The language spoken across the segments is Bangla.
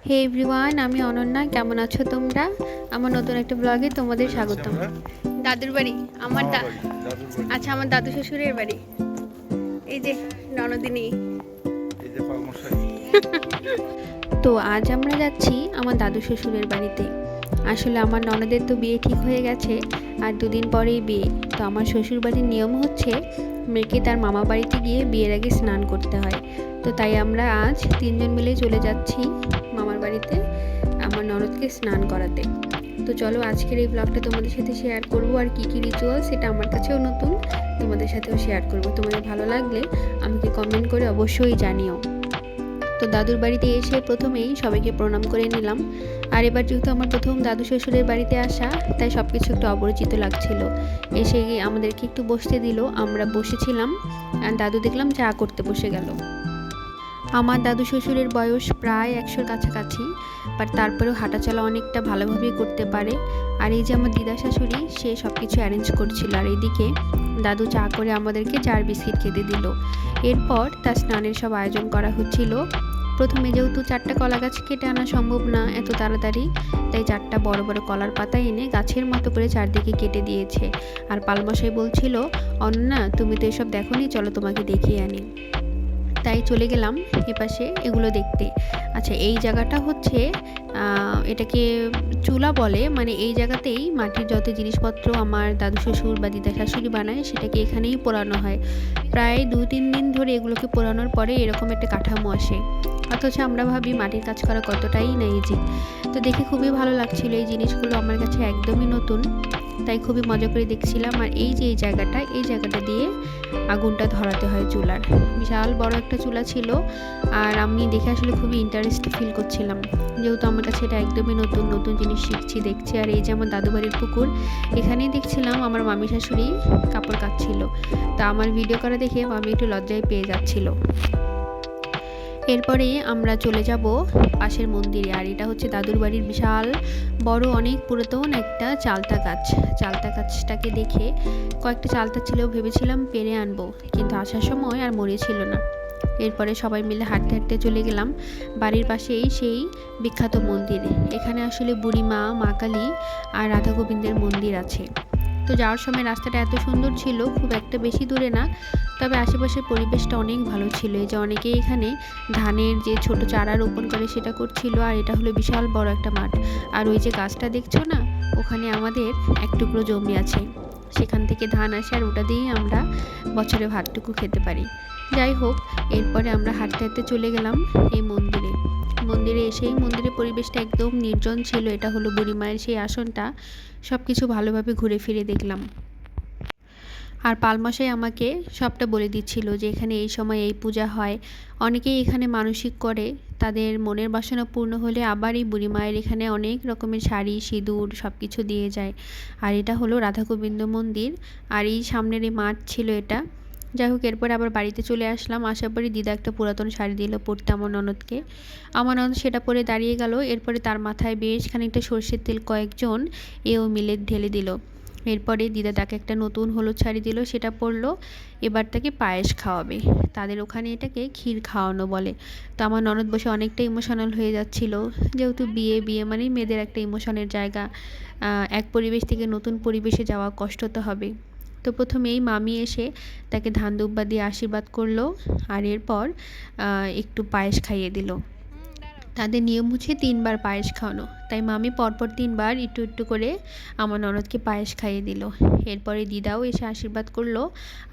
হে এভরিওয়ান, আমি অনন্যা। কেমন আছো তোমরা? আমার নতুন একটা ব্লগে তোমাদের স্বাগতম। দাদুর বাড়ি আমার আচ্ছা, আমার দাদু শ্বশুরের বাড়ি। এই যে ননদিনী। তো আজ আমরা যাচ্ছি আমার দাদু শ্বশুরের বাড়িতে। আসলে আমার ননদের তো বিয়ে ঠিক হয়ে গেছে, আর দুদিন পরেই বিয়ে। তো আমার শ্বশুর বাড়ির নিয়ম হচ্ছে মেয়েকে তার মামা বাড়িতে গিয়ে বিয়ের আগে স্নান করতে হয়। তো তাই আমরা আজ তিনজন মিলে চলে যাচ্ছি মামার বাড়িতে আমার ননদকে স্নান করাতে। তো চলো আজকের এই ব্লগটা তোমাদের সাথে শেয়ার করবো, আর কী কী রিচুয়াল সেটা আমার কাছেও নতুন, তোমাদের সাথেও শেয়ার করবো। তোমাদের ভালো লাগলে আমাকে কমেন্ট করে অবশ্যই জানিও। তো দাদুর বাড়িতে এসে প্রথমেই সবাইকে প্রণাম করে নিলাম। আর এবার যেহেতু আমার প্রথম দাদু শ্বশুরের বাড়িতে আসা, তাই সব কিছু একটু অপরিচিত লাগছিল। এসে আমাদেরকে একটু বসতে দিল, আমরা বসেছিলাম, আর দাদু দেখলাম চা করতে বসে গেল। আমার দাদু শ্বশুরের বয়স প্রায় 100-র কাছাকাছি, বাট তারপরেও হাঁটাচলা অনেকটা ভালোভাবেই করতে পারে। আর এই যে আমার দিদা শাশুড়ি, সে সব কিছু অ্যারেঞ্জ করছিল, আর এইদিকে দাদু চা করে আমাদেরকে চার বিস্কিট খেতে দিল। এরপর তার স্নানের সব আয়োজন করা হচ্ছিল। প্রথমে যেহেতু 4টা কলা গাছ কেটে আনা সম্ভব না এত তাড়াতাড়ি, তাই 4টা বড় বড় কলার পাতা এনে গাছের মতো করে চারদিকে কেটে দিয়েছে। আর পালমশাই বলছিল, অন্না তুমি তো এসব দেখোনি, চলো তোমাকে দেখিয়ে আনি। তাই চলে গেলাম এপাশে এগুলো দেখতে। আচ্ছা, এই জায়গাটা হচ্ছে এটাকে চুলা বলে, মানে এই জায়গাতেই মাটির যত জিনিসপত্র আমার দাদু শ্বশুর বা দিদা শাশুড়ি বানায় সেটাকে এখানেই পোড়ানো হয়। প্রায় 2-3 দিন ধরে এগুলোকে পোড়ানোর পরে এরকম একটা কাঠামো আসে। অথচ আমরা ভাবি মাটির কাজ করা কতটাই না ইজি। তো দেখে খুবই ভালো লাগছিল, এই জিনিসগুলো আমার কাছে একদমই নতুন, তাই খুবই মজা করে দেখছিলাম। আর এই যে এই জায়গাটা দিয়ে আগুনটা ধরাতে হয় চুলার। বিশাল বড় একটা চুলা ছিল, আর আমি দেখে আসলে খুবই ইন্টারেস্ট ফিল করছিলাম, যেহেতু আমার কাছে এটা একদমই নতুন নতুন জিনিস শিখছি, দেখছি। আর এই যে আমার দাদু বাড়ির পুকুর, এখানেই দেখছিলাম আমার মামি শাশুড়ি কাপড় কাচ্ছিল। তা আমার ভিডিও করা দেখে মামি একটু লজ্জায় পেয়ে যাচ্ছিল। এরপরে আমরা চলে যাব পাশের মন্দিরে। আর এটা হচ্ছে দাদুর বাড়ির বিশাল বড় অনেক পুরাতন একটা চালতা গাছ। চালতা গাছটাকে দেখে কয়েকটা চালতা ছিল, ভেবেছিলাম পেরে আনবো, কিন্তু আসার সময় আর মরেছিল না। এরপরে সবাই মিলে হাঁটতে হাঁটতে চলে গেলাম বাড়ির পাশেই সেই বিখ্যাত মন্দিরে। এখানে আসলে বুড়িমা, মা কালী আর রাধা গোবিন্দের মন্দির আছে। তো যাওয়ার সময় রাস্তাটা এত সুন্দর ছিল, খুব একটা বেশি দূরে না, তবে আশেপাশের পরিবেশটা অনেক ভালো ছিল। এই যে অনেকেই এখানে ধানের যে ছোট চারা রোপণ করে সেটা করছিল। আর এটা হলো বিশাল বড় একটা মাঠ। আর ওই যে গাছটা দেখছো না, ওখানে আমাদের এক টুকরো জমি আছে, সেখান থেকে ধান আসে, আর ওটা দিয়েই আমরা বছরে ভাতটুকু খেতে পারি। যাই হোক, এরপরে আমরা হাঁটতে হাঁটতে চলে গেলাম এই মন্দিরে এসেই মন্দিরের পরিবেশটা একদম নির্জন ছিল। এটা হলো বুড়ি মায়ের সেই আসনটা। সব কিছু ভালোভাবে ঘুরে ফিরে দেখলাম। আর পালমশাই আমাকে সবটা বলে দিচ্ছিল যে এখানে এই সময় এই পূজা হয়। অনেকেই এখানে মানসিক করে, তাদের মনের বাসনা পূর্ণ হলে আবার এই বুড়ি মায়ের এখানে অনেক রকমের শাড়ি, সিঁদুর সব কিছু দিয়ে যায়। আর এটা হলো রাধা গোবিন্দ মন্দির, আর এই সামনের এই মাঠ ছিল এটা। যাই হোক, এরপরে আবার বাড়িতে চলে আসলাম। আসার পরে দিদা একটা পুরাতন শাড়ি দিল পরতে আমার ননদকে। আমার ননদ সেটা পরে দাঁড়িয়ে গেল। এরপরে তার মাথায় বেশ খানিকটা সর্ষের তেল কয়েকজন এও মিলে ঢেলে দিল। এরপরে দিদা তাকে একটা নতুন হলুদ শাড়ি দিল, সেটা পরলো। এবার তাকে পায়েস খাওয়াবে, তাদের ওখানে এটাকে ক্ষীর খাওয়ানো বলে। তো আমার ননদ বসে অনেকটা ইমোশনাল হয়ে যাচ্ছিল, যেহেতু বিয়ে মানেই মেয়েদের একটা ইমোশনের জায়গা। এক পরিবেশ থেকে নতুন পরিবেশে যাওয়া কষ্ট তো হবে। তো প্রথমেই মামি এসে তাকে ধান দুব্বা দিয়ে আশীর্বাদ করলো, আর এরপর একটু পায়েস খাইয়ে দিল। তাদের নিয়ম হচ্ছে 3বার পায়েস খাওয়ানো, তাই মামি পরপর 3বার একটু একটু করে আমার ননদকে পায়েস খাইয়ে দিল। এরপরে দিদাও এসে আশীর্বাদ করলো,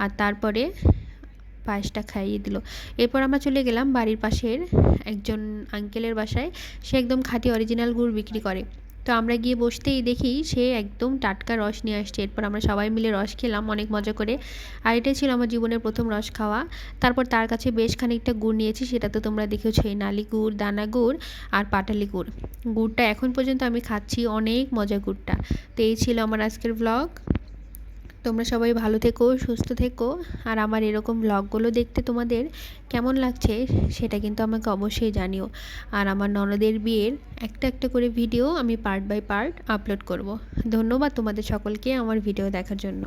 আর তারপরে পায়েসটা খাইয়ে দিল। এরপর আমরা চলে গেলাম বাড়ির পাশের একজন আঙ্কেলের বাসায়। সে একদম খাঁটি অরিজিনাল গুড় বিক্রি করে। তো আমরা গিয়ে বসতেই দেখি সে একদম টাটকা রস নিয়ে আসছে। এরপর আমরা সবাই মিলে রস খেলাম অনেক মজা করে। আর এটাই ছিল আমার জীবনের প্রথম রস খাওয়া। তারপর তার কাছে বেশ খানিকটা গুড় নিয়েছি, সেটা তো তোমরা দেখেছোই, নালি গুড়, দানা গুড় আর পাটালি গুড়। গুড়টা এখন পর্যন্ত আমি খাচ্ছি, অনেক মজা গুড়টা। তো এই ছিল আমার আজকের ব্লগ। তোমরা সবাই ভালো থেকো, সুস্থ থেকো। আর আমার এরকম ব্লগগুলো দেখতে তোমাদের কেমন লাগছে সেটা কিন্তু আমাকে অবশ্যই জানিও। আর আমার ননদের বিয়ের একটা একটা করে ভিডিও আমি পার্ট বাই পার্ট আপলোড করব। ধন্যবাদ তোমাদের সকলকে আমার ভিডিও দেখার জন্য।